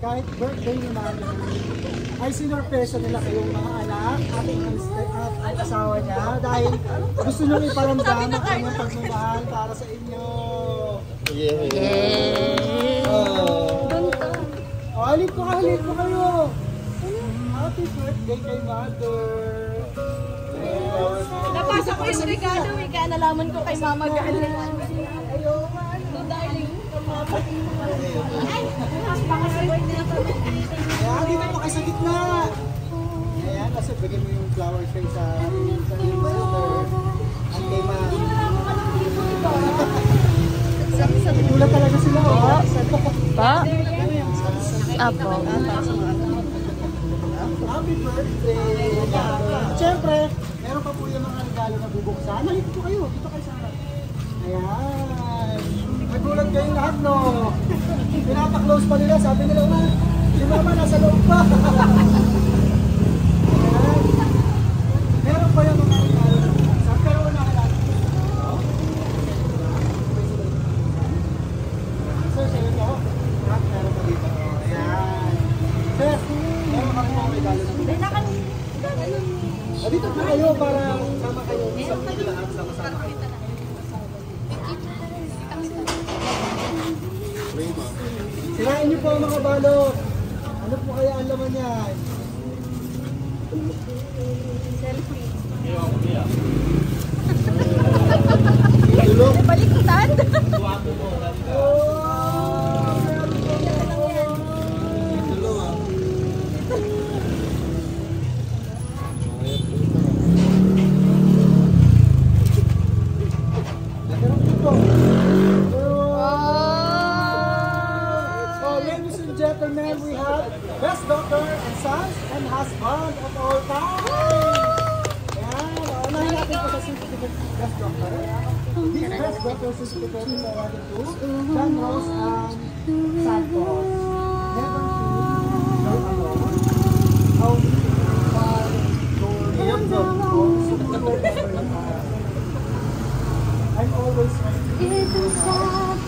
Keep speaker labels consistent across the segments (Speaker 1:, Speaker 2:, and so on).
Speaker 1: kahit birthday ni Mami, ay sinurpresa nila kayong mga anak at asawa niya dahil gusto nyo iparamdam ang kanyang pagmamahal para sa inyo.
Speaker 2: Yay!
Speaker 1: Halip ko kayo! Happy birthday kay Mother!
Speaker 3: Napasa ko yung regalo, kaya nalaman ko kay Mama galing.
Speaker 1: Ayaw,
Speaker 3: So darling, ay,
Speaker 1: ayan, dito po kayo sa gitna! Ayan, kasi bigyan mo yung flower tray sa mother. Ang kay Mami. Nagulat talaga sila, oh.
Speaker 2: Pa? Apo.
Speaker 1: Happy birthday! At syempre, meron pa po yung mga regalo na bubuksan. Halika po kayo, dito kayo sa harap. Ayan. Nagulat kayong lahat, no? Pinapa-close pa nila, sabi nila, si Mama nasa loob pa. Ayan. Meron pa yung mga regalo na bubuksan. Pero unahan natin. Sir, sa inyo, meron pa dito. Ayan. Sir, meron kami mga regalo na bubuksan. Dito po kayo para sama kayo sa lahat sama-sama kayo. Sirain niyo po ang mga balot. Ano po kaya ang laman yan?
Speaker 3: selfie.
Speaker 1: Tulog.
Speaker 3: Baliktad.
Speaker 1: Gentlemen, we have best daughter and son and husband of all time. Yan, unahin natin po sa certificate best daughter. This best daughter certificate is awarded to John Rose and Santos. Never to go alone. Only far I'm always ready to be good.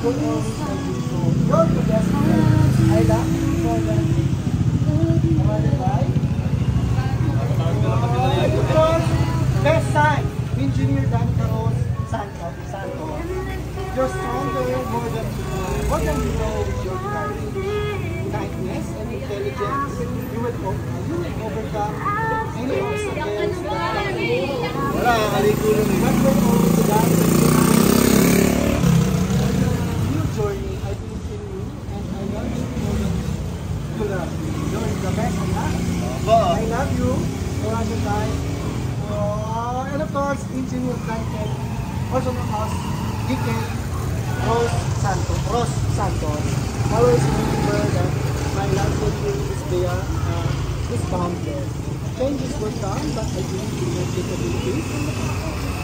Speaker 1: You're always ready to go. You're the best friend. I love you more than me. Best side, Engineer Danica Rose Santos. You're stronger more than you know with your kindness and intelligence. You will overcome any obstacles.
Speaker 4: Wala, kaligo lang eh.
Speaker 1: But you're always the guy that new journey. I believe in you and I love you more than you love me. You're the best anak. I love you for the time. And of course, Engineer Frankel, also known as DK Rose Santos. Always remember that my love for you is boundless. Changes will come, but I believe in your capabilities.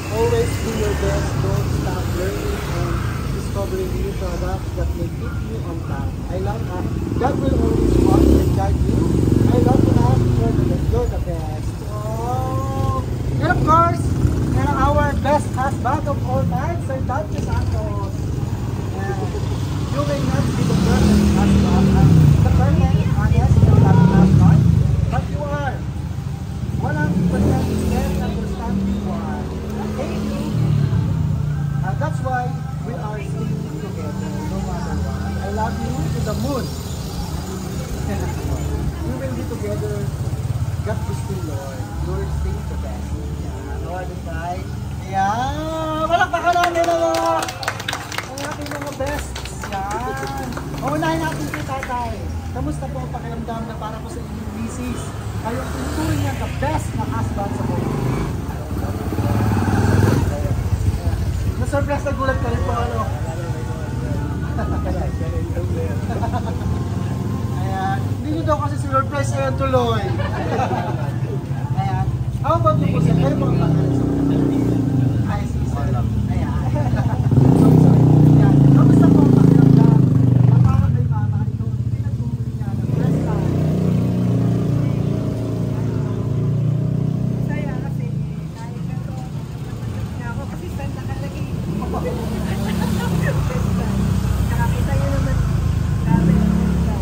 Speaker 1: Always do your best, don't stop learning and discovering new products that may keep you on track. I love that. God will always watch and guide you. I love to have you're the best. Oh. And of course, our best husband of all time, Sir Dante Santos. You may not be the perfect husband, the perfect, honest, and loving husband, but you are 100% there and understand who you are. Thank you. That's why we are staying together, no matter what. I love you to the moon. We will be together. God bless you, Lord. Lord, stay the best. Lord, bye. Ayan. Palakpakan namin ang ating mga bests. Yan. Unahin natin si Tatay. Kamusta po ang pakiramdam na para po sa inyong misis? Kayo ang tutuloy niya the best na husband sa buhay. Na-surprise na gulat ka rin po, ano? Ayan. Hindi nyo daw kasi surprise ayan tuloy. Ayan. How about you po sir? Kayo po ang pangalan sa buhay? Ay, si sir. Ayan. Ayan. Kamusta po ang pakiramdam? Ang para kay mama, ito, pinagtuloy niya ng best time.
Speaker 3: Masaya kasi kahit ito, niya ako kasi saan nakalagay. Nakakita nyo naman grabe ang ganda.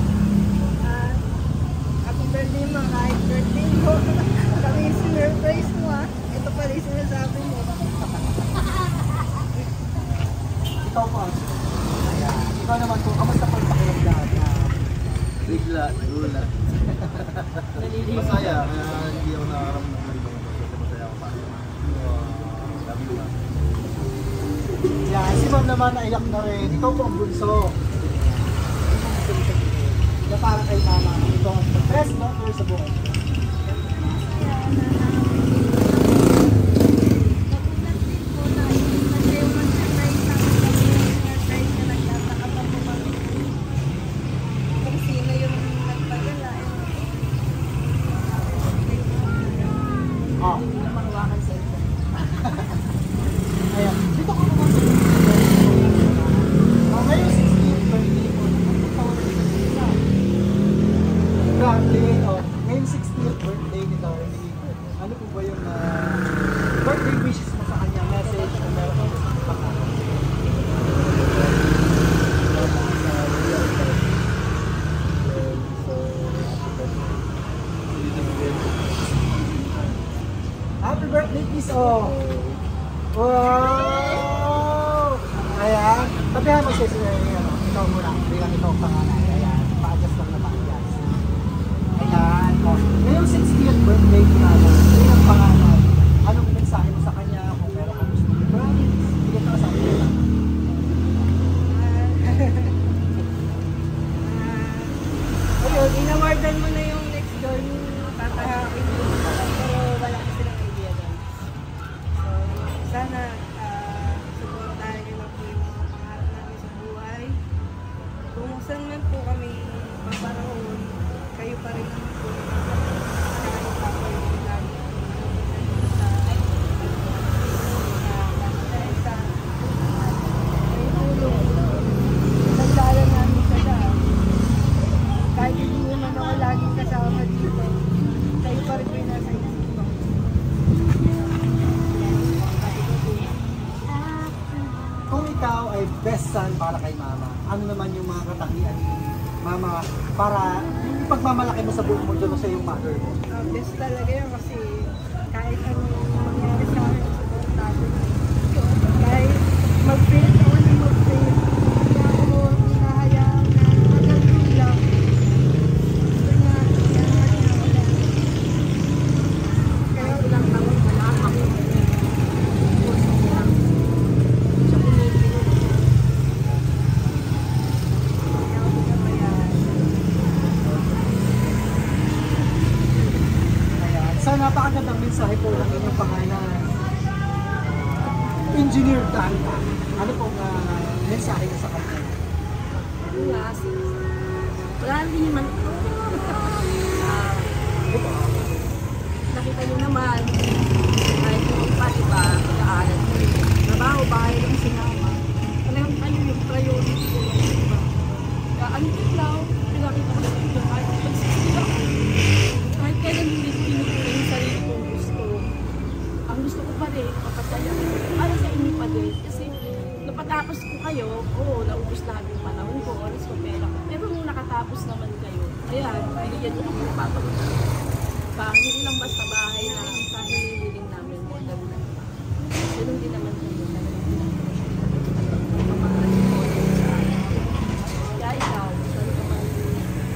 Speaker 1: naman naiyak na rin. Ikaw po ang bunso. Na para kay mama. Ito ang best daughter sa buhay. Oh. Ayan. Dito ko naman sa ngayon 16th birthday ko. Grabe, oh. Ngayon 16th birthday ni Darlene. Ano po ba yung birthday wishes mo sa kanya? Message o meron mo gusto mong pangalan? Happy birthday, kiss, oh! Wow! Ayan. Tabihan mo siya sila yung ano. Ikaw muna. Bilang ikaw ang pangalan. Ayan. Pa-adjust lang na pa-adjust. Ayan. Oh. Ngayong 60th birthday ko na lang. Bilang pangalan. Anong mensahe mo sa kanya? Kung meron kang gusto mo. Promise. Bigyan ka sa akin.
Speaker 3: Ayun, inawardan mo na yung next door ni tatahakin mo. Pero wala kasi silang idea doon. So, sana supportahan niyo na po yung mga pangarap namin sa buhay. Kung saan man po kami paparoon, kayo pa rin naman po yung kahit ako yung lagi nagdalan namin sa daan. Kahit hindi naman ako laging kasama dito, kayo pa rin yung nasa isip ko.
Speaker 1: Kung ikaw ay best son para kay mama, ano naman yung mga katangian ni mama para yung pagmamalaki mo sa buong mundo na sa yung mother mo?
Speaker 3: Best talaga yun kasi kahit anong mangyari sa akin, supportado na. Kahit mag-fail ako ng mag-fail, hindi ako hinahayaan na hanggang doon lang. Ito nga, hinahayaan na wala. Kaya ilang taon wala ako. Puso ko lang. Sa pinipili. Kaya ako pinabayaan.
Speaker 1: Ayan. So napakagandang mensahe po ng inyong pangalan. Engineer Danta. Ano pong mensahe niyo sa kanya?
Speaker 3: Wala kasi. Wala rin naman. Nakita niyo naman, kahit yung pa, diba, nag-aaral ko rin. Trabaho, bahay lang sinama. Talagang ano yung priority ko. Diba? Kaya until now, pinakita ko sa ito, kahit pagsisira ako. Kahit kailan hindi pinipili yung sarili kong gusto. Ang gusto ko pa rin, papasaya ko. Para sa inyo pa din. Kasi napatapos ko kayo, oo, naubos lahat yung panahon ko, oras ko, pera ko. Pero nung nakatapos naman kayo, ayan, binigyan nyo kami ng papagod. Hindi lang basta bahay na sa hinihiling namin more than that. Ganun din naman kayo. Kaya ikaw,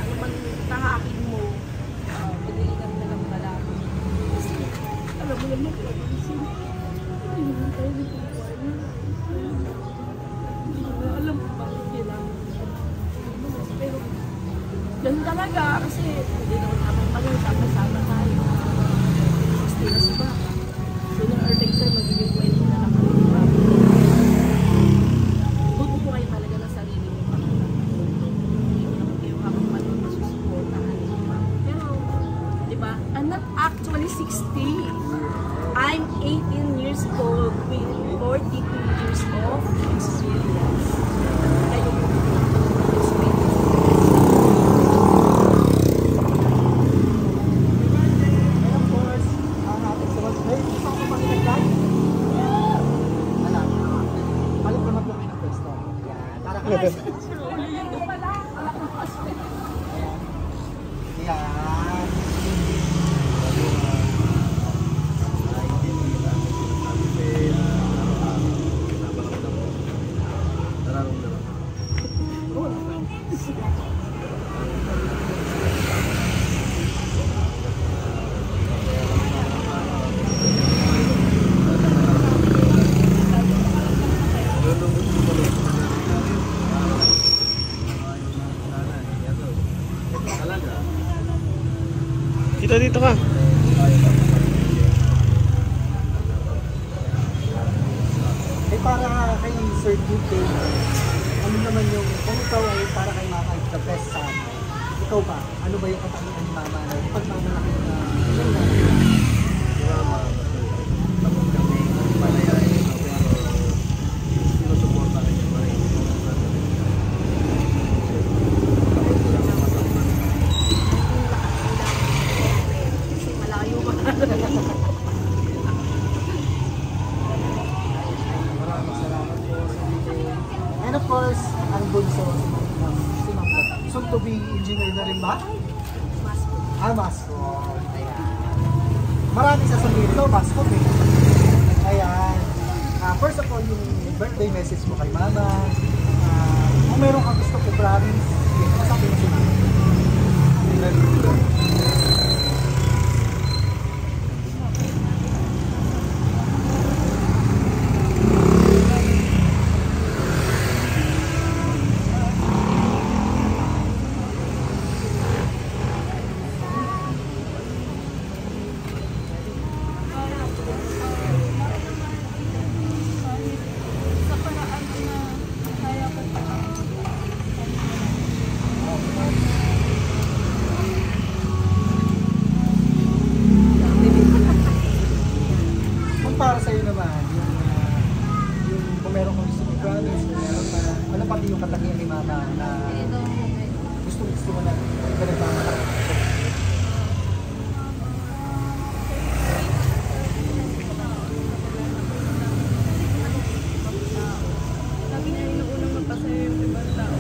Speaker 3: ano man tahakin mo, madali kami na lang pala. Kasi, alam mo naman ko, hindi naman tayo nagkukuha niya. Hindi naman alam ko bakit kailangan. Pero, ganun talaga kasi hindi naman naman pala sama-sama tayo. Gusto na si Baka. Sooner or later, magiging kwento na lang kami. Tuto po kayo talaga ng sarili mo. Hindi mo naman kayo habang panon masusuportahan. Pero, di ba? I'm not actually 60. I'm 18 years old with 42 years of experience. Kayo po experience.
Speaker 1: And of course, ang ating sa ay, gusto ko makilagay. Alam, balik naman po kayo ng pwesto. Yan, para kayo. Yan.
Speaker 5: Dito ka.
Speaker 1: Eh para kay Sir Duque, ano naman yung, kung ikaw ay para kay Mama is the best son, ikaw ba? Ano ba yung katangian ni Mama na pagmamalaki na yun na?
Speaker 4: Tapos kami, palayain, pero sinusuporta rin yung mga
Speaker 3: Kasi malayo ka.
Speaker 1: Maraming salamat po sa video. And of course, ang bunso, si Ma'am. Soon to be engineer na rin ba? Mascot. Ayan. Maraming sasabihin ito, mascot eh. Ayan. First of all, yung birthday message mo kay Mama. Kung meron kang gusto ko, promise, masabi mo si Mama.
Speaker 2: Sa paraan na kaya ko pa.
Speaker 1: Kung para sa'yo naman, yung kung meron kang gusto mo promise, kung meron ka, ano pati yung katangian ni Mama na gusto mo na ikaw nagmamalaki.
Speaker 2: Sabi niya inuunang magpasaya yung ibang tao.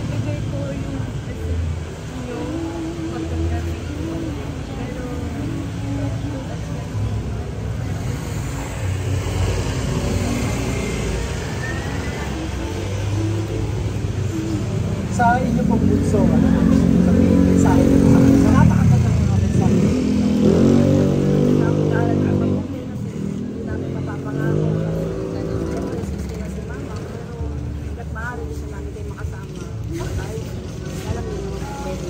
Speaker 2: Ibigay ko yung photography. Pero
Speaker 1: Sa inyo pong bunso, ano po gusto mo sabihin? Mensahe nyo sa bunso. Napakaganda ng mga mensahe.
Speaker 3: Nakakaaral ka pa po kasi hindi namin mapapangako kasi siyempre sila si Mama, pero hanggat maaari gusto namin kayo makasama tayo. Alam niyo naman pwede.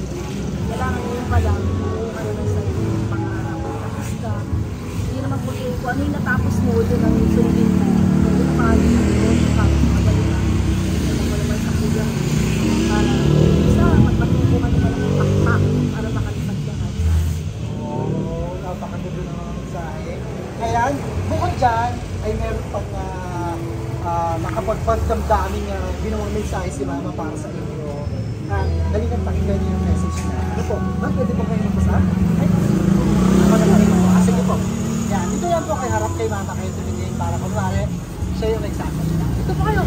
Speaker 3: Kailangan nyo pa lang kung ano lang sa inyong pangarap. Tapos ka, hindi naman po kung ano yung natapos mo, yun ang sundin mo. Kung ano maaari mo, tapos magaling na. Kung wala may sakulang para isa, magpatutungan naman ang pakpak para makalipat ka nga.
Speaker 1: Oo, napakaganda ng mga mensahe. Ayan, bukod dyan, ay meron pang nakapagpagdamdaming ginawang mensahe si Mama para sa inyo. Dali nang pakinggan niyo yung message niya. Ano po? Ma'am, pwede po kayo magbasa? Ay, ako na rin po. Sige po. Yan, dito yan po kay harap kay Mama kayo tumingin para kunwari siya yung nagsasabi. Dito po kayo.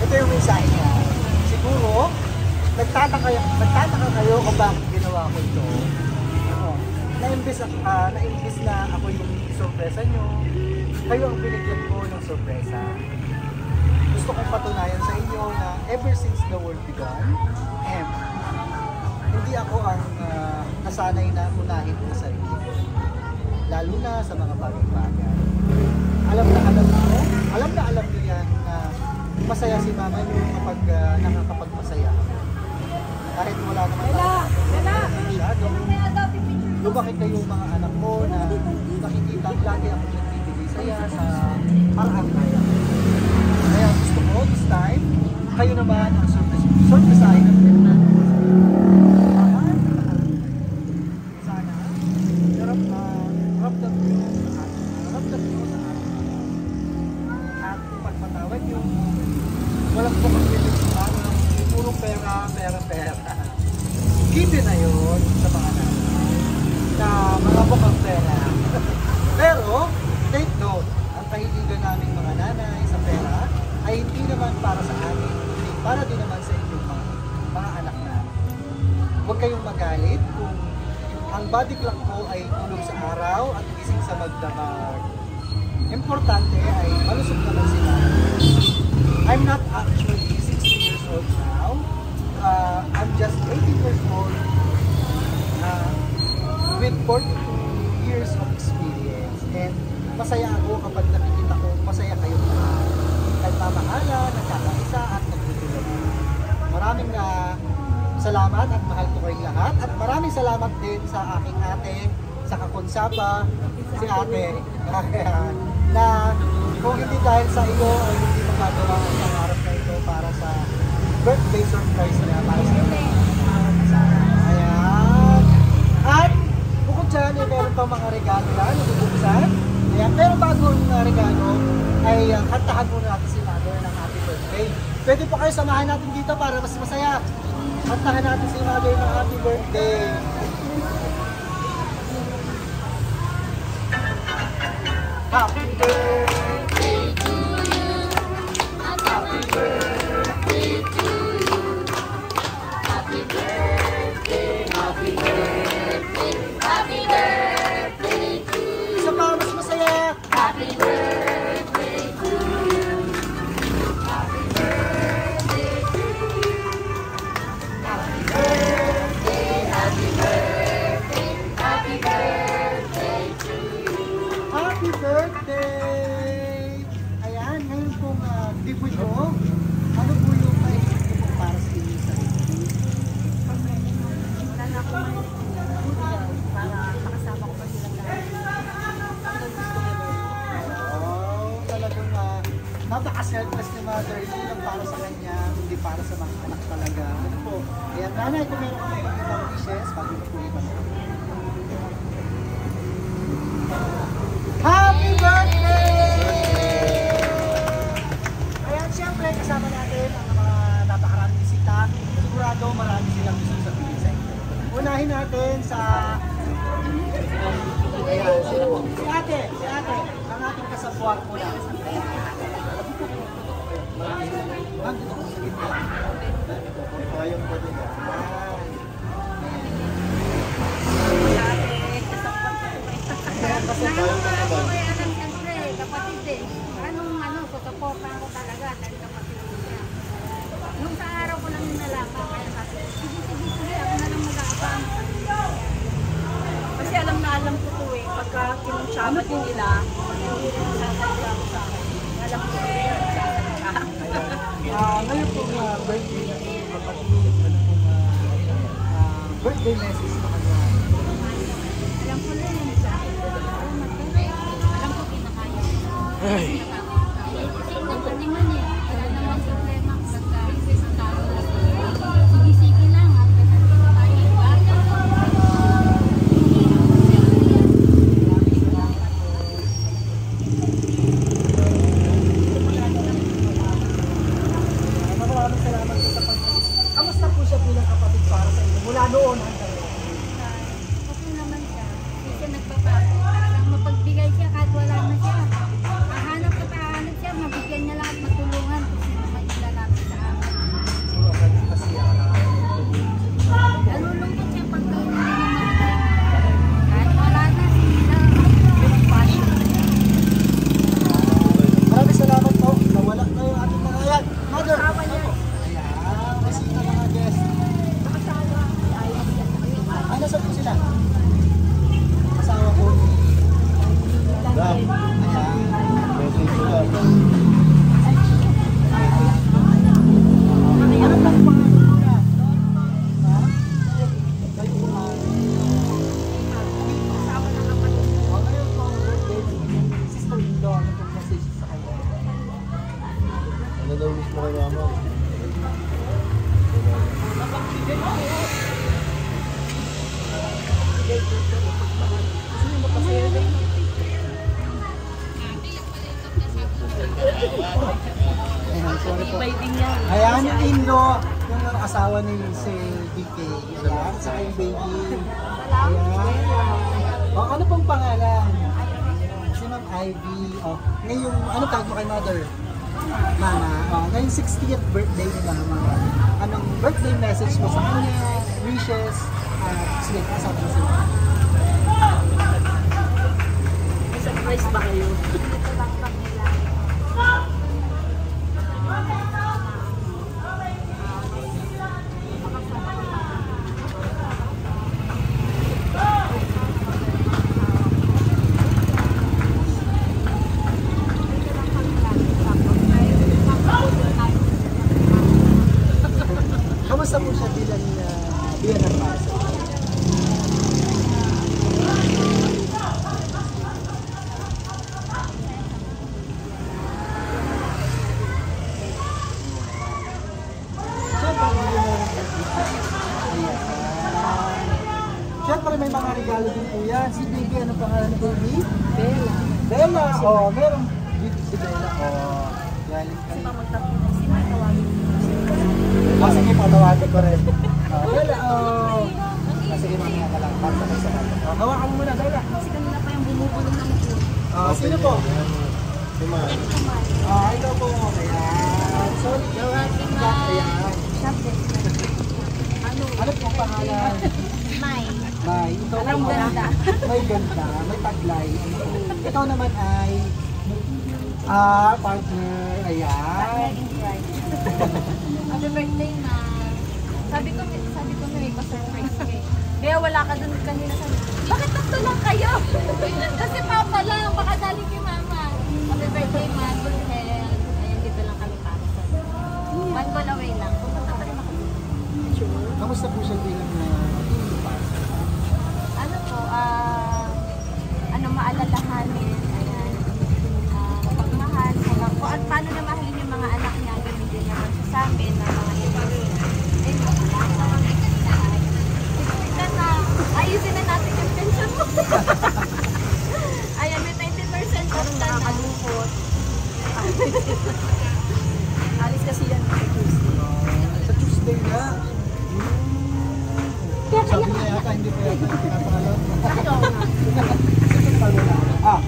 Speaker 1: Ito yung mensahe niya. Siguro, nagtataka kayo kung bakit ginawa ko ito. Na-imbis na ako yung sorpresa nyo, kayo ang binigyan ko ng sorpresa. Gusto kong patunayan sa inyo na ever since the world began, hindi ako ang nasanay na unahin ko sa sarili ko. Lalo na sa mga bagay-bagay. Alam niyo yan na masaya si Mama niyo kapag nakakapagmasaya ako. Kahit wala naman masyado. Lumaki kayong mga anak ko na nakikita lagi akong nagbibigay saya sa parang kaya. Kaya gusto ko this time, kayo naman ang surprisahin ng pera. Sana, ramdam nyo sa akin. At pagpatawad nyo, walang pumagpilit sa akin, puro pera. Given na yun sa mga nanay na mga bukang pera. Pero, take note, ang kahiligan naming mga nanay sa pera ay hindi naman para sa amin, hindi para din naman sa inyong mga anak na. Huwag kayong magalit kung ang body clock ko ay tulog sa araw at gising sa magdamag. Importante ay malusog naman sila. I'm not actually 60 years old now. I'm just 18 years old with 42 years of experience. And masaya ako kapag nakikita ko masaya kayong mga nagmamahala, nagkakaisa at nagtutulungan. Maraming salamat at mahal ko kayong lahat. At maraming salamat din sa aking ate, sa kakonsapa, si ate. Na kung hindi dahil sa iyo ay hindi magagawa ang pangarap na ito para sa birthday surprise na para sa iyo. Ayan. At bukod dyan, meron pang mga regalo na nabubuksan. Ayan. Pero bago yung regalo, ay kantahan muna natin si Mother ng happy birthday. Pwede po kayo samahan natin dito para mas masaya. Kantahan natin si Mother ng happy birthday. Happy birthday to you. Happy birthday to you. Happy birthday, happy birthday, happy birthday to you. Isa pa, mas masaya. Happy birthday to you. Happy birthday to you. Happy birthday, happy birthday, happy birthday to you. Happy birthday! Ayan, ngayon pong debut ko. Ano po yung paisip ko para sa inyo sa inyo?
Speaker 3: Wala na ako para makasama ko pa sila lahat. Ang gusto ko
Speaker 1: Oh, talagang napaka-selfless ni Mother. Hindi lang para sa kanya, hindi para sa mga anak talaga. Ano po? Ayan, nanay, kung meron ka pang ibang wishes, bago na po ibang. Happy birthday! Ayan, siyempre, kasama natin ang mga napakaraming bisita. Sigurado marami silang gusto sabihin sa inyo. Unahin natin sa... Ayan, sino po? Si ate, ang ating kasabuan po na. Ma'am, dito po sa gitna. Ayun po din. Ayan, kasabuan po na ba?
Speaker 3: kapatid eh. Susuporta ko talaga dahil kapatid ko siya. Nung sa araw ko lang nalaman, kaya sabi ko, sige, ako na lang mag-aabang.
Speaker 2: Kasi alam na alam ko to eh. Pagka kinuntsaba din nila, hindi rin sasadya ko sa akin. Alam ko rin yung sasadya.
Speaker 1: Ngayon pong birthday na ito, kapatid, ano pong birthday message na kanya?
Speaker 3: Alam ko rin yung sa akin. Alam ko kinakaya. Tingnan niya, wala naman problema pagka isang tao. Sige lang, hanggang nandito tayo.
Speaker 1: Maraming salamat po sa pagkakas. Kamusta po siya bilang kapatid para sa inyo? Mula noon hanggang ngayon.
Speaker 3: Okay naman siya. Hindi siya nagpapago. Talagang mapagbigay siya kahit wala na siya. Hahanap siya, mabigyan niya lahat, matulungan kung sino man ilalapit sa amin.
Speaker 1: Sino ka din kasi
Speaker 3: Nalulungkot siya pag hindi niya mabigyan. Kahit wala na, sige lang. Pinag-passion.
Speaker 1: Maraming salamat po. Nawala na yung ating mga ayan. Mother!
Speaker 3: Asawa niya.
Speaker 1: Ayan, kasi na mga guest.
Speaker 3: Nakasawa. Ayaw siya sa kanya.
Speaker 1: Ano sa po sila? Asawa ko. Ayan. Ano bang pangalan mo na? Ha? Kayo po
Speaker 3: Asawa na kapatid.
Speaker 1: ngayon po ang birthday ng sister-in-law. Ano pong message sa kanya?
Speaker 4: Ano daw wish mo kay mama?
Speaker 1: Ayan, sorry po.
Speaker 2: May din yan.
Speaker 1: Ayan, yung in-law, yung asawa ni si DK. Ayan, saka yung baby. Ayan. O, ano pong pangalan? Si Ma'am Ivy. O, ngayon, ano tawag mo kay mother? Mama. O, ngayon 60th birthday nila, mama. Anong birthday message mo sa kanya? Wishes? Sige, kasama na sila.
Speaker 2: May surprise ba kayo?
Speaker 3: Ito lang lang nila.
Speaker 1: si baby, ano pangalan ng baby?
Speaker 3: Bella.
Speaker 1: Bella, oh, meron dito si Bella, oh. Yan,
Speaker 2: Kasi pa magtatlo na si May tawagin.
Speaker 1: oh, sige, patawagan ko rin. Oh, Bella, oh. Sige, mamaya ka lang, para sa kanya. Oh, hawakan mo muna, Bella.
Speaker 2: Kasi kanina pa yung bumubulong ng ito.
Speaker 1: Oh, sino po?
Speaker 4: Si Man.
Speaker 1: Ah, ikaw po. Ayan. Sorry. Ayan. Ano po pangalan?
Speaker 2: May.
Speaker 1: May. Ikaw
Speaker 2: May
Speaker 1: po,
Speaker 2: ganda.
Speaker 1: May ganda. May taglay. Ano po? Ikaw naman ay partner.
Speaker 2: Partner
Speaker 1: Ayan.
Speaker 2: in crime. Happy birthday, Ma. Sabi ko may pa-surprise ka eh. Kaya wala ka dun kanina sa... Bakit tatlo lang kayo? Kasi papa lang, baka dali kay mama. Happy birthday, Ma. Good health. Ayun, dito lang kami para sa... One call away lang. Pupunta pa rin ako. Sure.
Speaker 1: Kamusta po siya bilang
Speaker 2: Ano po, maalalahanin, ayan, pagmahal, at paano na mahalin yung mga anak niya, ganun din naman siya sa amin, na mga ibigin. Ayun, lahat na mga lahat. Tignan na, ayusin na natin yung pension mo. Ayan, may 20% off na nakakalungkot.
Speaker 3: Alis kasi yan sa Tuesday.
Speaker 1: sa Tuesday na? Sabi niya yata, hindi pa yata yung pinapangalan.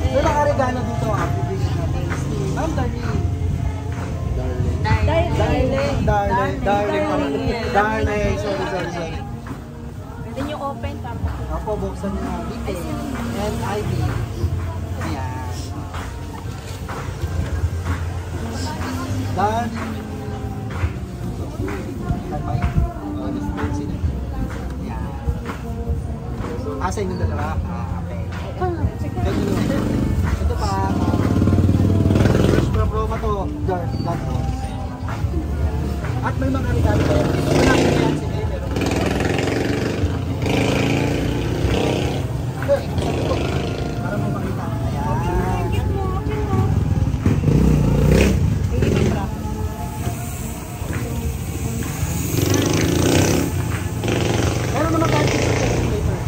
Speaker 1: May nakaregalo dito. Bibigyan natin si Ma'am Darlene. Darlene. Sorry.
Speaker 2: Pwede niyo open para
Speaker 1: Ako, buksan niya. And Ivy. Ayan. Darlene. Sa inyong dalawa? Okay. Ito pa. Promo to. God. At may mga regalo tayo. Wala ko yan si May. Para mo makita. Ayan. Meron naman tayo dito later.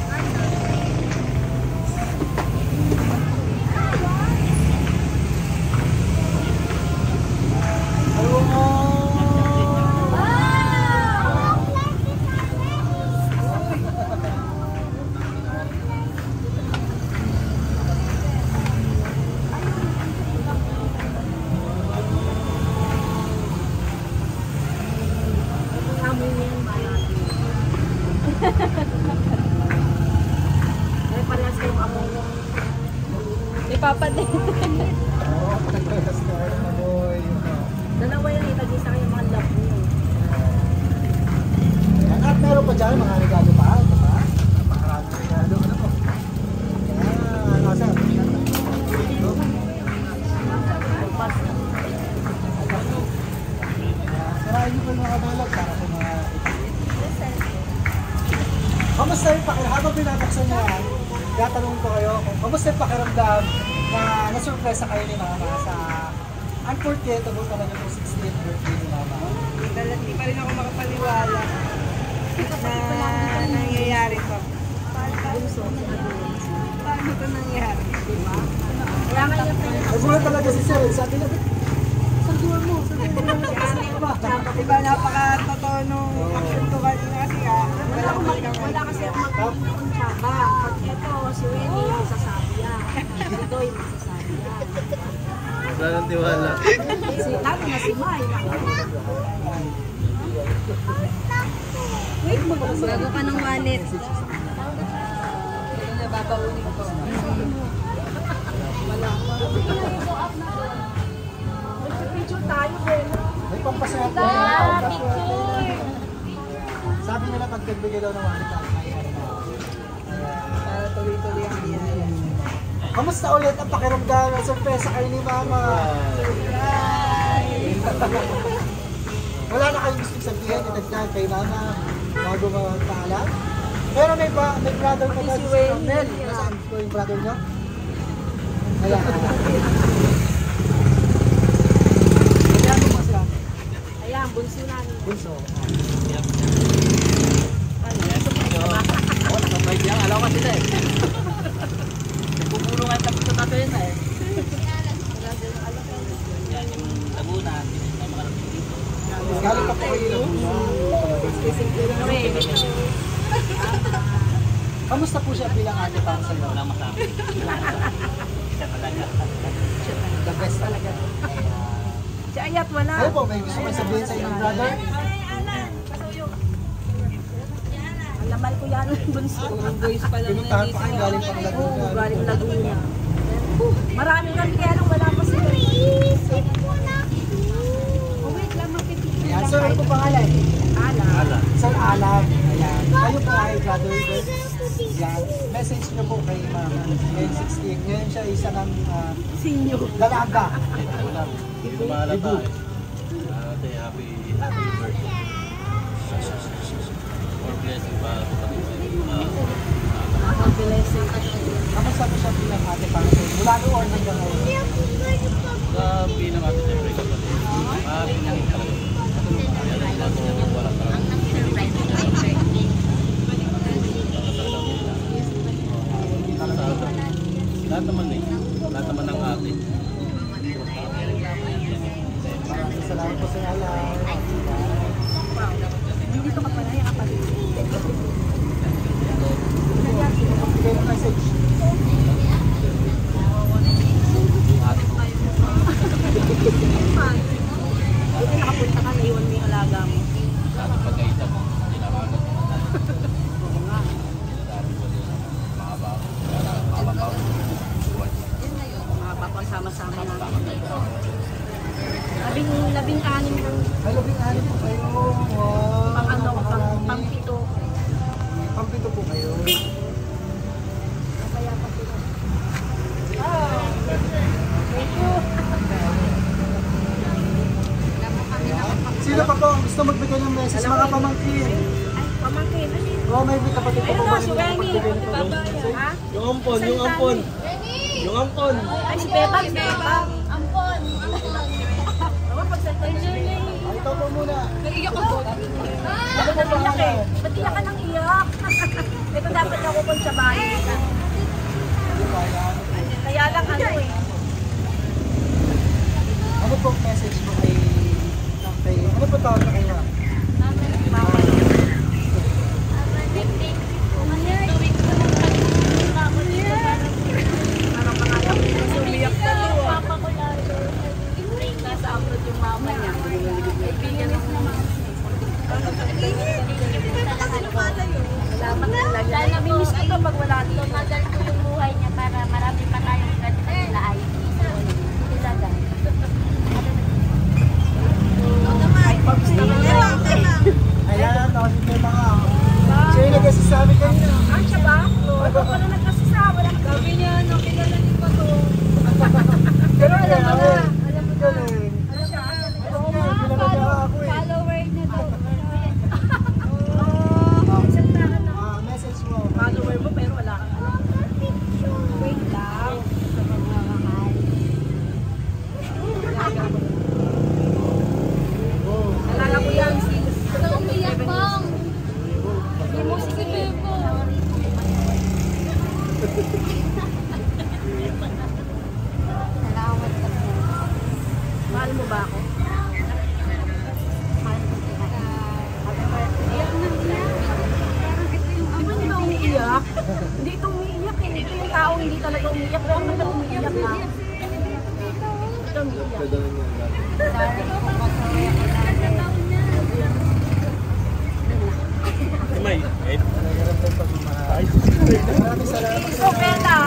Speaker 2: Papa din.
Speaker 1: Oo, nagkakastar na boy.
Speaker 3: Dalawa yan, itagay sa kanya mga love niyo.
Speaker 1: At meron pa dyan, mga regalo pa. Ito pa. Napakaraming regalo. Ano po? Ayan. Asa? Sarayin niyo pa mga kabalog para sa mga... Kamusta yung pakiramdam? Habang pinabuksan niya yan, tatanungin ko kayo kung kamusta yung pakiramdam na na-surpresa kayo ni Mama sa unforgettable talaga yung 60th birthday ni Mama.
Speaker 5: Hindi pa rin ako makapaniwala na nangyayari to. Paano ito nangyari? Diba?
Speaker 2: Kaya nga yung
Speaker 1: Nagulat talaga si Sir. Sabi na, sanduan mo.
Speaker 5: Diba napaka-totoo nung action ko kanina kasi
Speaker 3: Wala kasi ang magpapakong tsaba. Pag ito, si Winnie yung sasabi yan. Ito yung sasabi yan.
Speaker 4: Wala nang tiwala.
Speaker 3: Lalo na si Mai.
Speaker 2: Wait mo ba kasi? Bago ka ng wallet.
Speaker 3: Ito na babaunin ko. Wala pa. Picture tayo, Bella.
Speaker 1: May pampasaya po.
Speaker 2: Picture!
Speaker 1: Sabi nila pag nagbigay daw ng wallet, ay ano na.
Speaker 5: para tuloy-tuloy ang biyaya.
Speaker 1: Kamusta ulit ang pakiramdam ng sorpresa kayo ni Mama? Wala na kayong gusto sabihin, itagdag kay Mama bago magpaalam? Pero may brother pa ba si Ronel? Nasaan po yung brother niyo? Ayan. Ayan mo ba sila?
Speaker 3: Ayan, bunso namin.
Speaker 1: Bunso.
Speaker 4: Oh, nakabay niya. Alam ko sila eh.
Speaker 3: Kaya't wala.
Speaker 1: Ano po, may gusto kayo sabihin sa inyong brother?
Speaker 3: Ang lamal ko yan, bunso.
Speaker 1: Pinuntahan pa kayo galing pang
Speaker 3: Oo,
Speaker 1: Laguna.
Speaker 3: galing Laguna. Marami kami kaya lang wala pa sila.
Speaker 1: Ayan, sir, ano po pangalan?
Speaker 3: Ala.
Speaker 1: Sir Alan. Ayan. Kayo po ay brother Bert. Yan. Message niyo po kay mama. Ngayon 16. Ngayon siya isa ng
Speaker 3: Sinyo.
Speaker 1: dalaga.
Speaker 4: Hindi ko mahalata eh. Ate, happy birthday. More blessing pa sa kapatid.
Speaker 3: Ang blessing.
Speaker 1: Kamusta po siya bilang ate para sa inyo? Mula noon hanggang ngayon.
Speaker 4: Sa bilang ate, siyempre kapatid. Pinangin talaga. Kaya lang ako wala talaga. Lahat naman eh. Lahat naman ng ate.
Speaker 1: Maraming salamat po sa Alan.
Speaker 3: Dito ka pala yung kapatid.
Speaker 1: Bigay ng message.
Speaker 3: Buti nakapunta ka, naiwan mo yung alaga mo.
Speaker 4: Sa pagkaisa mo, tinawagan mo.
Speaker 3: Oo nga. Mga papang sama-sama na. Labing-anim ng
Speaker 1: Ay, labing-anim po kayo. Wow.
Speaker 3: pang ano,
Speaker 1: Napakarami.
Speaker 3: pang-pito.
Speaker 1: Pampito po kayo.
Speaker 3: Kaya pa sila.
Speaker 1: Sino pa po ang gusto magbigay ng message? Mga pamangkin.
Speaker 3: Ay, pamangkin.
Speaker 1: Oo, may kapatid po
Speaker 3: Ayun
Speaker 1: po
Speaker 3: na,
Speaker 1: ba
Speaker 3: si
Speaker 1: rin
Speaker 3: Wenny.
Speaker 1: magbigay ng message?
Speaker 3: Ha?
Speaker 4: Yung ampon, yung ampon. Yung ampon.
Speaker 3: Ay, si Bebang, si Bebang.
Speaker 2: Ampon.
Speaker 3: Ako, pagsalita niya.
Speaker 1: Ay, ikaw po muna.
Speaker 3: Naiiyak ako. Ako naiiyak eh. Ba't iyak ka nang iyak? Ito dapat ako kung sa bahay. Kaya lang ano eh.
Speaker 1: Ano po ang message mo kay... Ano po tawag na kayo?
Speaker 3: Mama. Ano pangalan ko? Sumiyak na to.
Speaker 2: Papa ko lalo.
Speaker 3: Nasa abroad yung mama niya. Kaibigan ng mama. Salamat talaga.
Speaker 2: Sana po
Speaker 3: Namimiss ko to pag wala dito.
Speaker 2: tumagal ko yung buhay niya para marami pa tayong pwede na sila ay talaga.
Speaker 3: Ay, pabs naman yan.
Speaker 1: Ayan, tapos ito yung mga... Siya yung nagsasabi kanina.
Speaker 3: Ah, siya ba? Ako pala nagkasasama lang. Sabi niya, no, kilala niyo pa to. Pero alam mo na. Alam mo na.
Speaker 1: Galing.
Speaker 3: Ano siya?
Speaker 1: Oo, kilala niya ako eh.
Speaker 2: Follower niya daw.
Speaker 3: Isang tahan na.
Speaker 1: Message mo.
Speaker 3: Follower mo pero wala kang alam. Wait lang.
Speaker 2: Sa pagmamahal.
Speaker 3: Alala ko yan.
Speaker 2: Ito umiyak bang? Hindi mo sige Bebo. Salamat ka po.
Speaker 3: Mahal mo ba ako?
Speaker 2: Mahal ko sila. Happy birthday. Iyak na iyak. Parang ito yung
Speaker 3: Di ba nila umiiyak? Hindi ito umiiyak eh. Ito yung tao hindi talaga umiiyak. Pero naman umiiyak na. Ito umiiyak.
Speaker 2: Sorry po kasi
Speaker 4: May, eh.
Speaker 1: Maraming salamat.
Speaker 3: Isabela!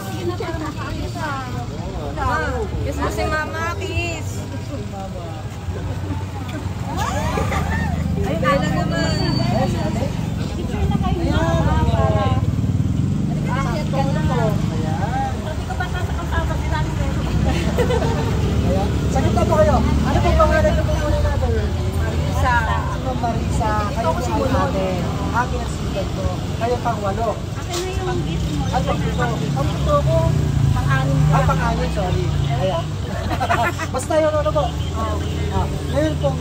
Speaker 2: sige na para makaisa.
Speaker 3: Kiss mo si Mama, kiss! Ayun, Bella naman.
Speaker 2: Picture na kayo na para
Speaker 1: Ayan.
Speaker 3: Sabi ko ba sa kasama si Rani
Speaker 1: Ayan. Sagot na po kayo. Ano po pangalan ng muna natin?
Speaker 3: Marisa.
Speaker 1: Si Ma'am Marisa. Kayo po
Speaker 3: si
Speaker 1: ay
Speaker 3: Mulon.
Speaker 1: ate. Akin ang sigat ko. Kayo pang walo.
Speaker 2: akin na yung gift mo.
Speaker 1: At pang ito.
Speaker 3: Ang gusto ko, pang-anim ka.
Speaker 1: Ay, pang-anin, sorry. Ayan. Basta yun, ano po? Ngayon pong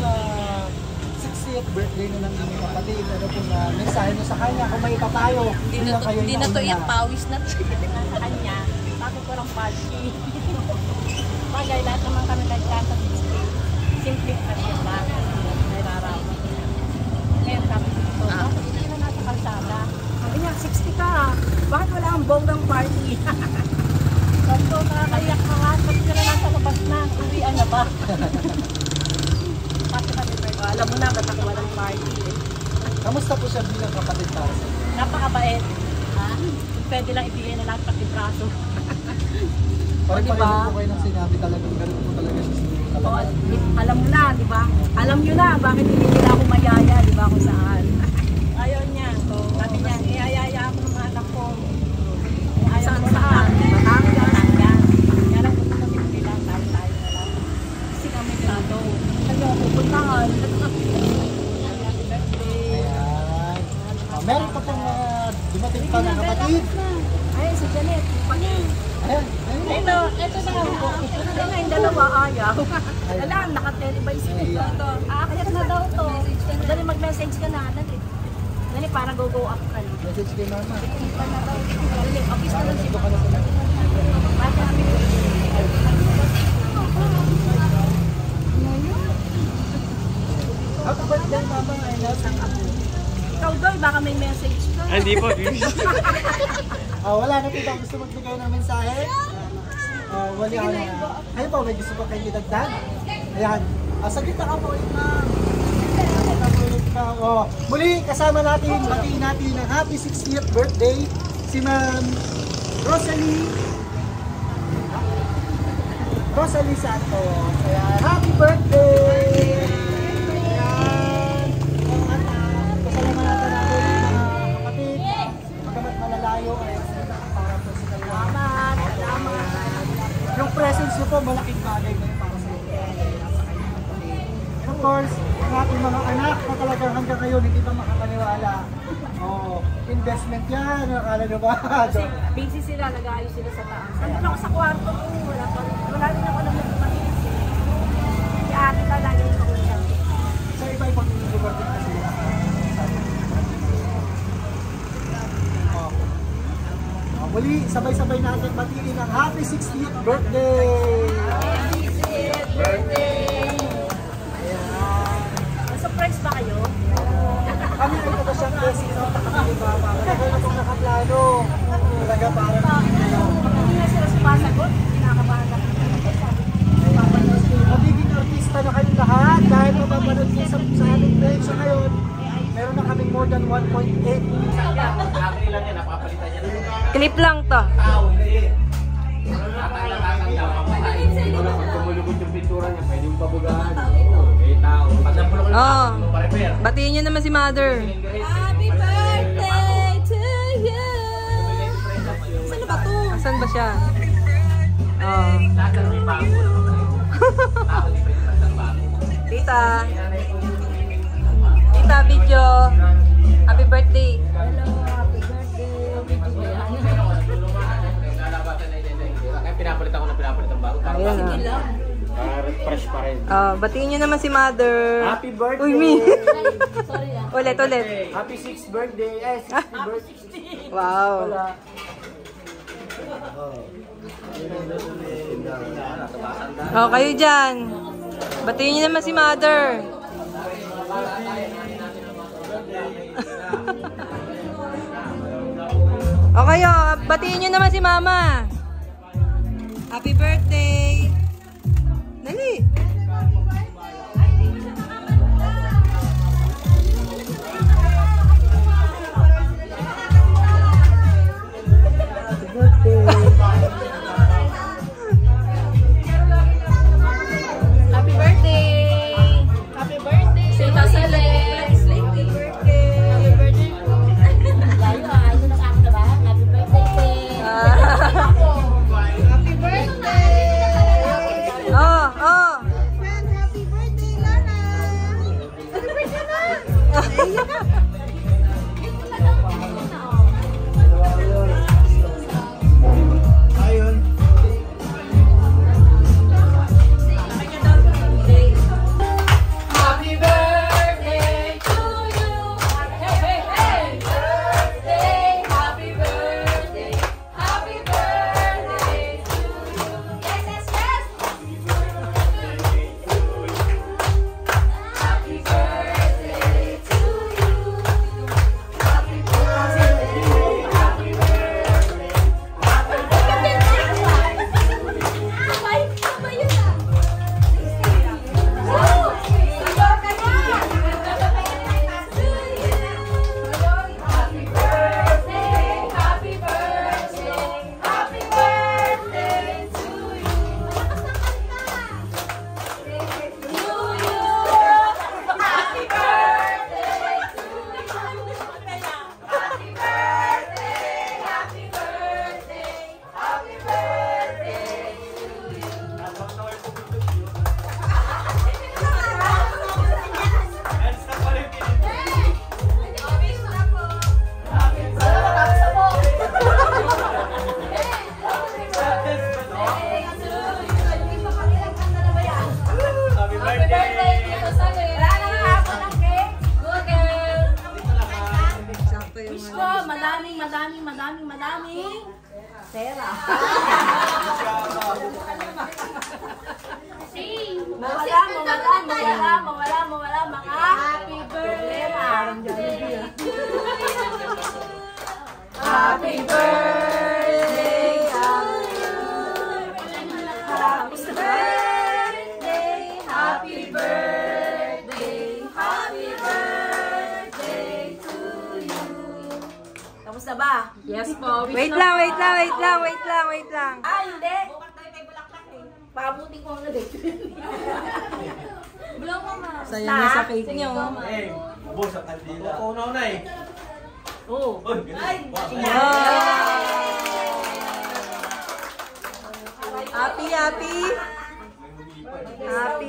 Speaker 1: 60th birthday na ng inyong kapatid. Ano pong mensahe nyo sa kanya? Kung may papayo,
Speaker 3: Hindi na to iyak, pawis na to. Sa kanya, sabi ko lang party. Bagay, lahat naman kami nagkasa. Simple kasi lang. Nararaman. Ngayon sabi ko, bakit hindi na nasa kalsada? Sabi niya, 60 ka. Bakit wala ang bonggang party? Sabi ko, nakakaiyak ka nga. Sabi ko na nasa labas Lalabas na. Uwian na ba? Happy birthday. Alam mo na, ba't ako walang party eh.
Speaker 1: Kamusta po siya bilang kapatid para sa inyo?
Speaker 3: Napakabait. Ha? Pwede lang ibigay na lang pati braso.
Speaker 1: Pare-pareho
Speaker 3: diba?
Speaker 1: po kayo ng sinabi talagang ganun po talaga siya sa inyo.
Speaker 3: Oo, alam mo na, di ba? Alam nyo na bakit hindi nila ako mayaya, di ba, kung saan. Ayaw niya. Sabi niya, iyayaya ako ng mga anak ko. Saan saan? Batangas. Kaya lang kung kami nila, tayo na lang. Kasi kami grado. Kaya ako puntahan. Happy birthday.
Speaker 1: Ayan. Meron pa pong dumating pa ng kapatid.
Speaker 3: Ay, si Janet.
Speaker 1: Ayan.
Speaker 3: Ito na. Ito na yung dalawa ayaw. Wala, naka-televise ito. Aakit na daw to. Dali mag-message ka na. Dali para go up ka na.
Speaker 1: Message kay mama.
Speaker 3: Ipa na daw. Dali, office na lang si
Speaker 1: Dito ka na sa
Speaker 3: Bata kami.
Speaker 1: Happy birthday mama. I love you.
Speaker 3: Ikaw doy, baka may message ka.
Speaker 4: Ay, hindi po.
Speaker 1: Wala na po ba gusto magbigay ng mensahe? Wala na. Kayo po, may gusto pa kayo idagdag? Ayan. Saglit na ka po, ma'am. Muli, kasama natin, batiin natin ang happy 60th birthday si Ma'am Rosalie Santos. Ayan, happy birthday! Ayan. Pasalamatan natin mga kapatid. Magamat malalayo ay para po sa kanila.
Speaker 3: Salamat.
Speaker 1: Yung presence nyo po, malaking bagay na yun para sa inyo. And of course, ang ating mga anak na talagang hanggang ngayon hindi pa makapaniwala. Investment yan, akala nyo ba?
Speaker 3: Kasi busy sila, nag-aayos sila sa taas. Nandun ako sa kwarto ko, wala rin ako naman malinis eh. Si ate ka lagi yung kausap.
Speaker 1: Sa iba-ibang lugar din kasi. Muli, sabay-sabay natin batiin ang happy 60th birthday!
Speaker 3: Happy 60th birthday! Ayan. Surprise ba kayo?
Speaker 1: Kami ay ito siyang blessing ng kami mama. Kaya na itong nakaplano. Talaga parang
Speaker 3: Hindi na sila sumasagot, kinakabahan na.
Speaker 1: magiging artista na kayong lahat dahil mapapanood niyo sa aming page ngayon. Meron na kaming more than 1.8.
Speaker 2: Clip lang to. Oh, batiin nyo naman si Mother.
Speaker 3: Happy birthday to you! Saan ba to?
Speaker 2: Asan ba siya? Oh. Tita. Tita, video. Happy birthday.
Speaker 3: Hello, happy birthday.
Speaker 4: Kaya pinapalitan ko na pinapalitan bago.
Speaker 2: Ayan,
Speaker 3: Sige lang.
Speaker 4: Para fresh pa rin.
Speaker 2: oh, batiin nyo naman si Mother.
Speaker 4: Happy birthday!
Speaker 2: Uy, me.
Speaker 3: Sorry ah.
Speaker 2: Ulit.
Speaker 4: Happy 6th birthday! 60th birthday!
Speaker 2: Wow. Oh, kayo dyan. Batiin nyo naman si Mother. O kayo, batiin nyo naman si Mama. Happy birthday. Dali.
Speaker 3: Happy birthday! Happy birthday! Sita Celeste! Happy birthday! Happy birthday po! Layo ah, ano na ako na ba? Happy birthday! Happy birthday!
Speaker 2: Oh.
Speaker 3: Happy birthday, Lana! Happy birthday na!
Speaker 1: Ayun.
Speaker 3: Happy birthday to you! Hey, hey, birthday! Happy birthday! Happy birthday to you! Yes, yes, yes! Happy birthday to you! pera. Mawala mga happy birthday. Happy birthday, happy birthday, happy birthday to you. Kamusta ba?
Speaker 2: Yes po.
Speaker 5: Wait lang.
Speaker 3: Ah, hindi. Pabuti ko ang nagay.
Speaker 2: Blow mo, ma.
Speaker 5: Saya na sa cake niyo.
Speaker 4: Ubos ang kandila. Kukunaw na eh.
Speaker 3: Oo.
Speaker 5: Happy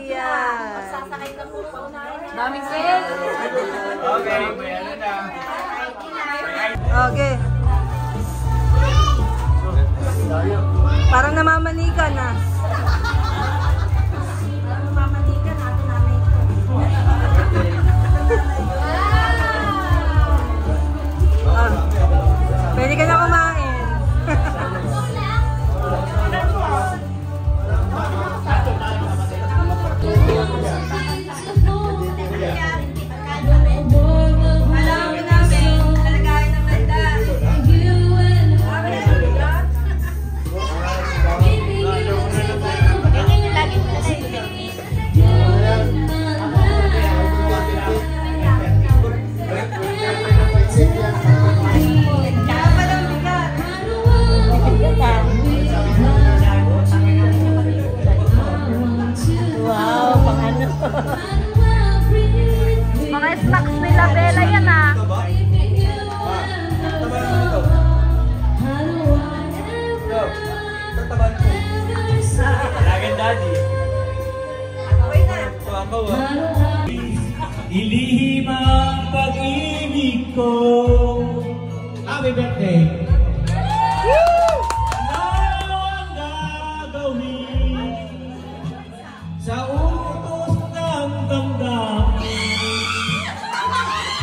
Speaker 5: yan.
Speaker 3: Sasakay ka po pa unahin.
Speaker 2: Daming sale.
Speaker 4: Okay, may ano na.
Speaker 5: Okay. Parang namamanika na.
Speaker 3: Mamanikan natin namin ito.
Speaker 5: Pwede ka na kumain.
Speaker 2: Mga snacks nila Bella yan ah.
Speaker 4: Talagang daddy. Ilihim ang pag-ibig ko. Happy birthday! Ano ang gagawin sa utos ng damdamin?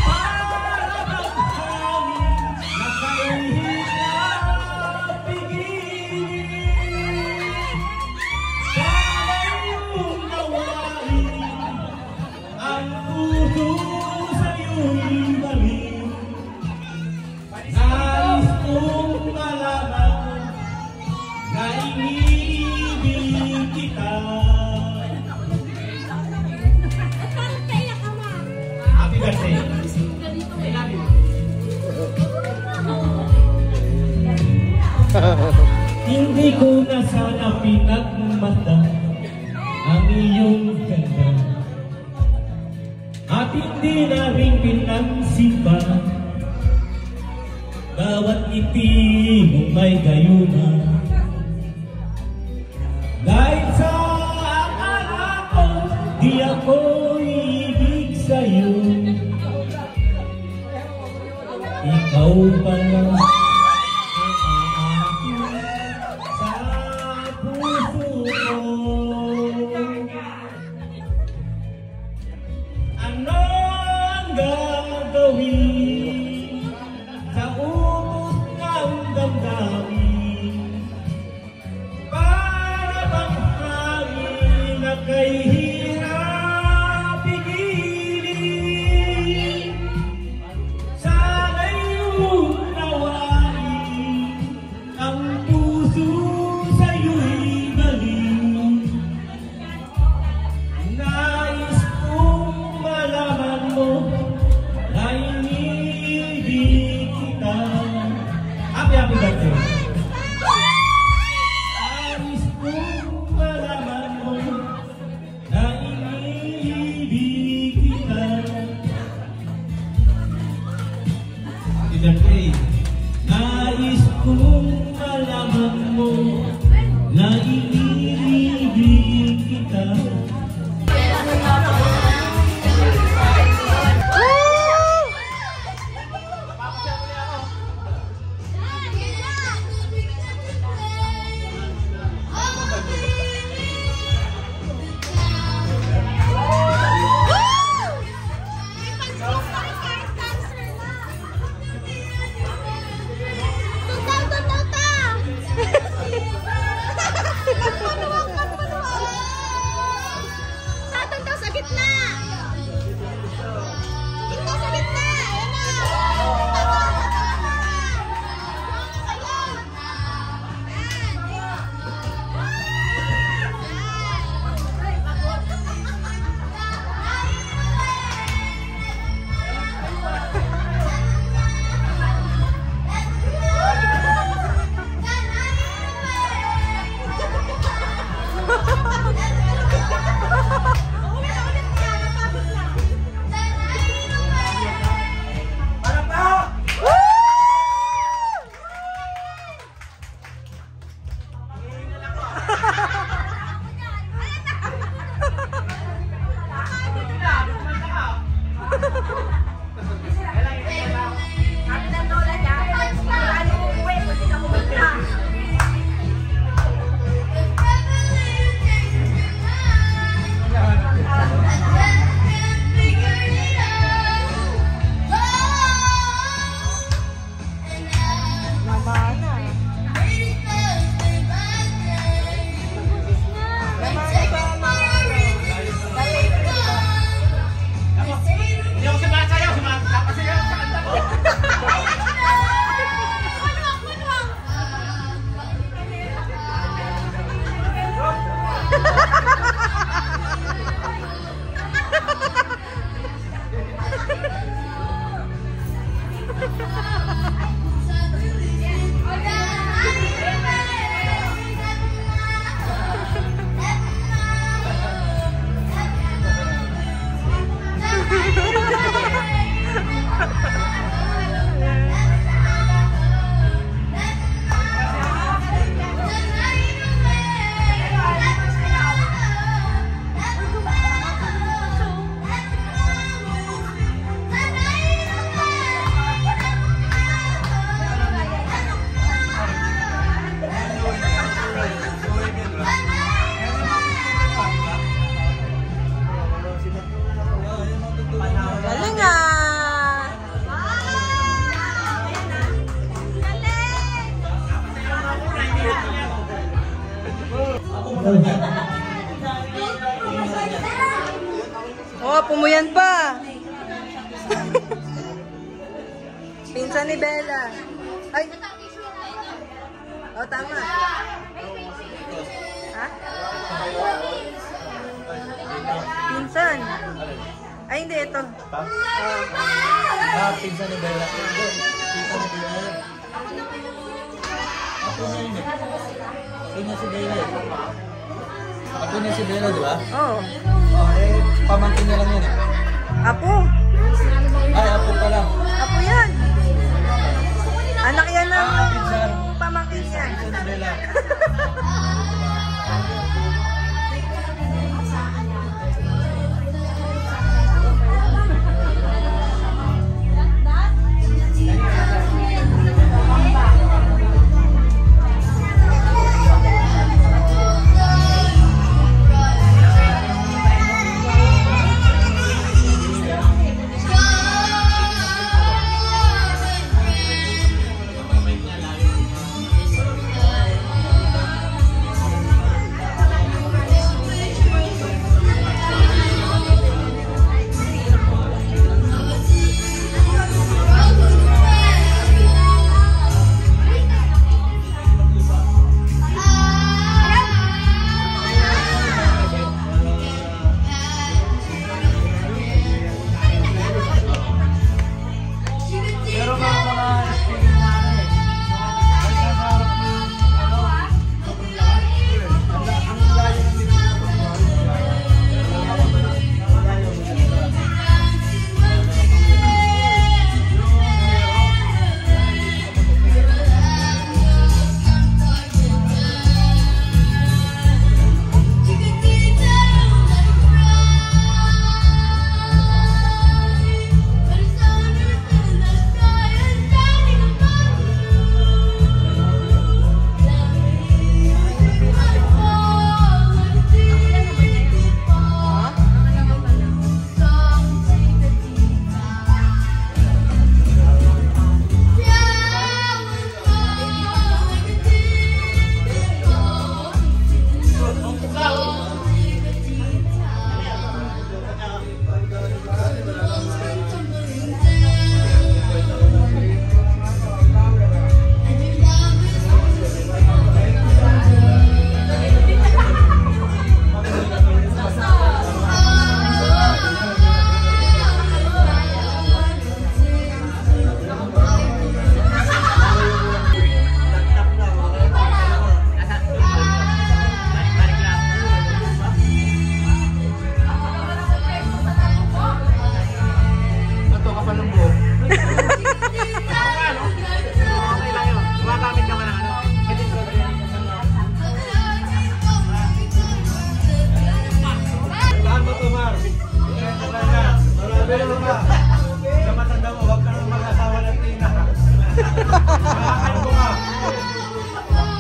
Speaker 4: Para bang hangin na kayo'y hinapigil. Sana iyong nawain ang puso sa'yo'y balik. Nais kong malaman na iniibig kita. Happy birthday! I love you. Hindi ko na sana pinagmata ang iyong ganda at hindi na rin pinagsimba. Bawat ngiti mong may gayuma. Dahil sa akala ko, di ako ibig sa'yo. Ikaw pala ang akin sa puso ko. Ano ang gagawin sa utos ng damdamin
Speaker 5: Oh, pumuyan pa. Pinsan ni Bella. Ay. Oh, tama. Ha? Pinsan. Ay, hindi. Ito.
Speaker 4: Pinsan ni Bella. Pinsan ni Bella. Ako na yun eh. Ako na si Bella. Ako na si Bella, di ba?
Speaker 5: Oo.
Speaker 4: Oh, pamangkin niya lang yun eh.
Speaker 5: Apo.
Speaker 4: Ay, apo pa lang.
Speaker 5: Apo yan. Anak yan ng
Speaker 4: Pinsan.
Speaker 5: pamangkin niya.
Speaker 4: Pinsan ni Bella.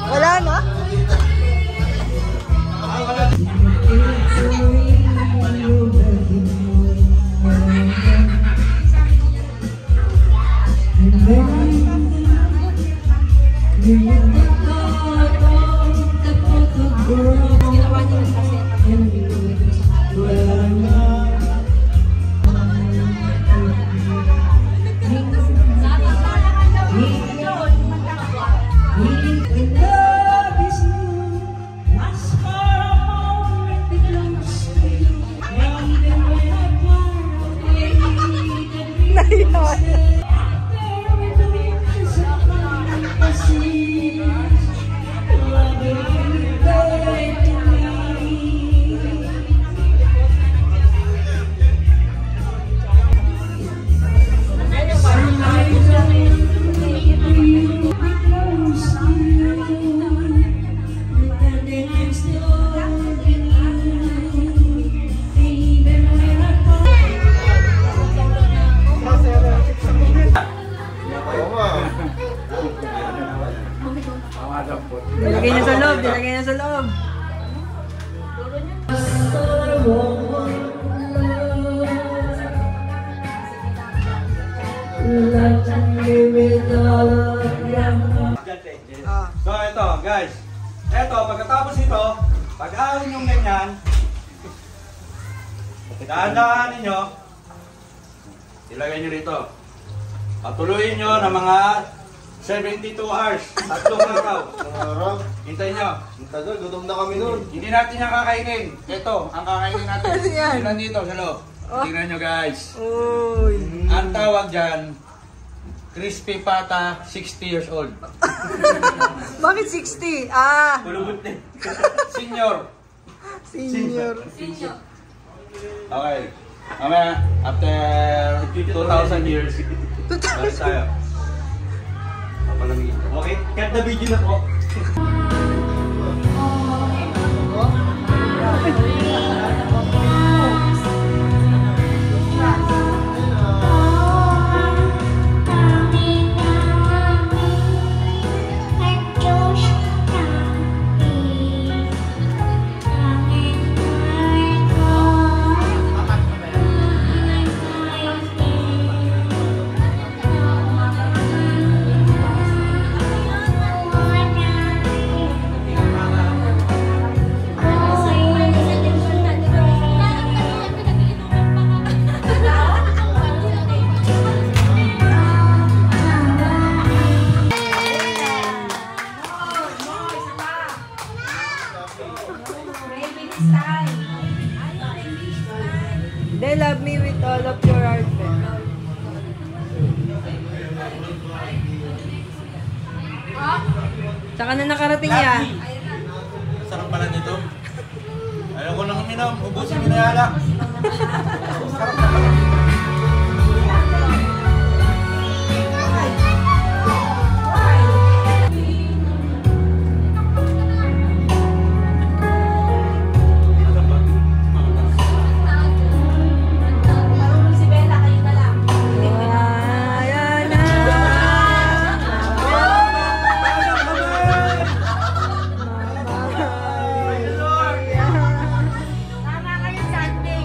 Speaker 5: Wala na? Dilagay niya sa loob, dilagay niya sa loob.
Speaker 6: So ito guys, ito pagkatapos ito, Pag ahon yung ganyan, dahan-dahan ninyo, ilagay nyo rito. Patuloyin nyo ng mga 72 hours, 3 araw. Hintayin nyo.
Speaker 1: Ang tagal, gutom na kami nun.
Speaker 6: Hindi natin yung kakainin. Ito, ang kakainin natin. Sila dito sa loob. Tingnan nyo guys.
Speaker 5: Uy.
Speaker 6: Ang tawag dyan, crispy pata, 60 years old.
Speaker 5: Bakit 60? Ah,
Speaker 6: Kulubot din. Senior.
Speaker 5: senior.
Speaker 6: Okay. Mamaya, after 2,000 years, balik tayo. Papalamigin. Okay, cut the video na po.
Speaker 5: They love me with all of your heart. Saka na nakarating yan.
Speaker 6: Sarap pala nito. Ayaw ko lang uminom. Ubusin mo na yung alak.
Speaker 5: Ayan na.
Speaker 2: Tama kayo Sunday.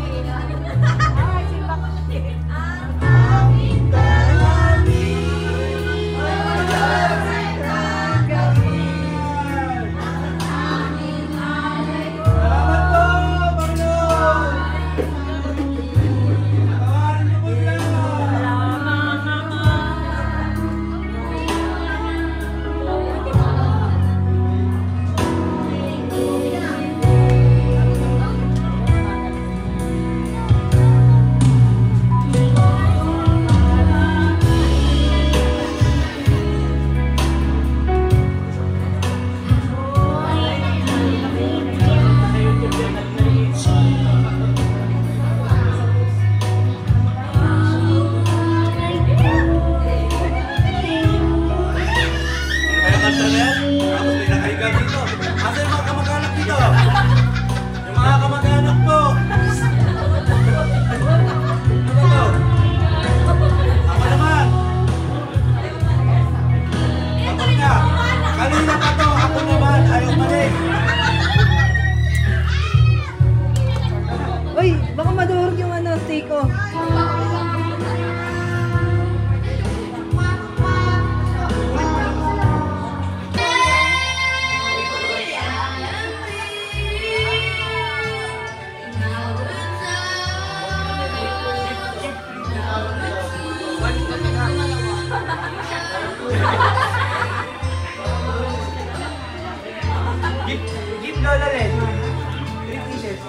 Speaker 6: Give Lola rin. 3 pieces.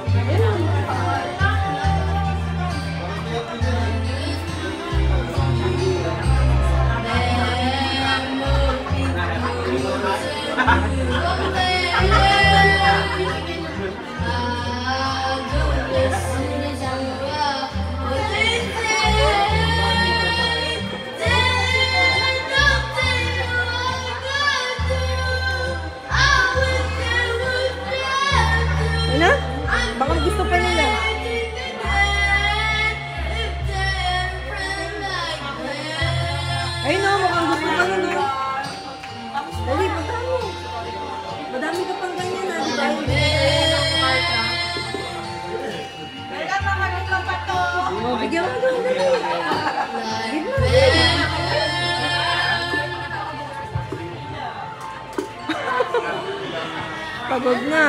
Speaker 5: Ano? Baka gusto pa nila. Ay no, mukhang gusto pa na no. Dali, punta mo. Madami ka pang ganyan na, di ba? Oh, bigyan mo doon, dali. Bigyan mo, dali. Pagod na.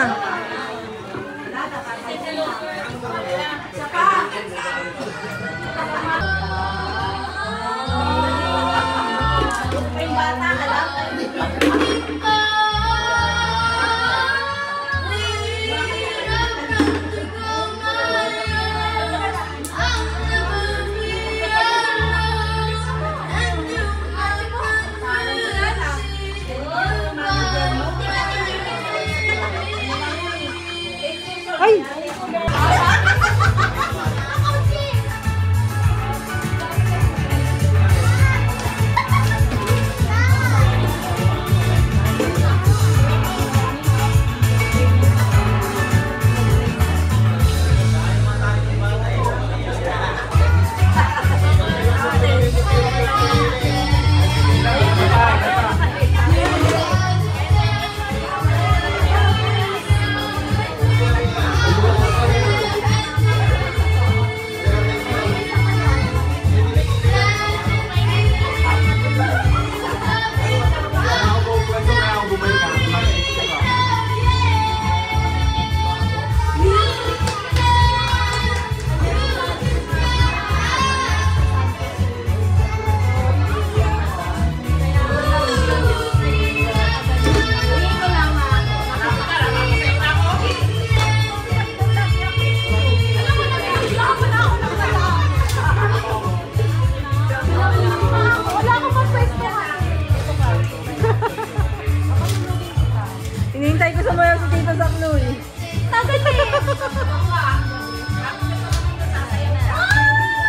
Speaker 5: Hinihintay ko sa mga si Tita Saklo eh.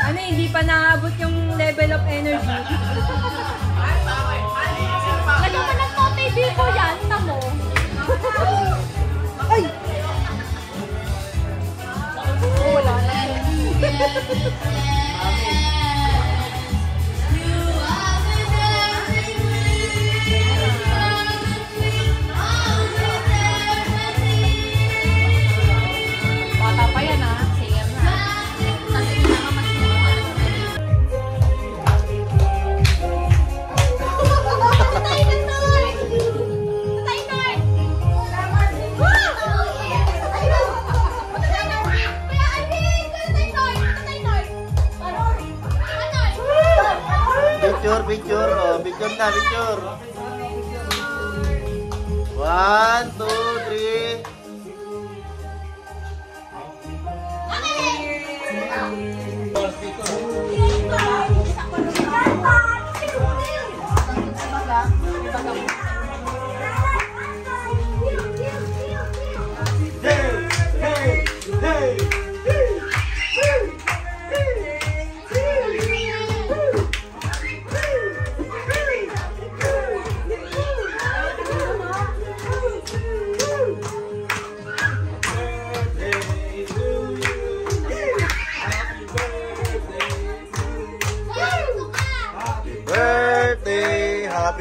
Speaker 5: Ano, hindi pa naabot yung level of energy.
Speaker 2: Lagyan mo ng Tote Bibo yan, tamo.
Speaker 5: Ay!
Speaker 2: Wala na. Bata pa yan ha. Sige na.
Speaker 7: Picture. Oh, picture na, picture. 1, 2, 3.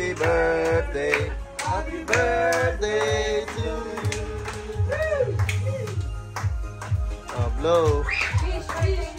Speaker 7: Happy birthday to you. Oh, blow.
Speaker 2: Happy birthday,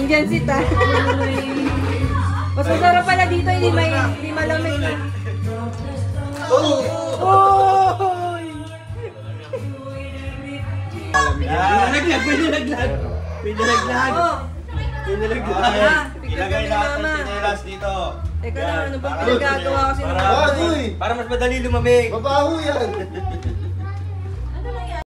Speaker 5: Emergency time. Mas masarap pala dito, hindi malamig. Oh!
Speaker 6: Pinalaglag.
Speaker 5: Oh!
Speaker 6: Ilagay natin ang sinelas dito.
Speaker 5: Teka lang, ano bang pinagagawa kasi ng
Speaker 7: Baboy!
Speaker 6: Para mas madali lumamig.
Speaker 7: Mabaho yan!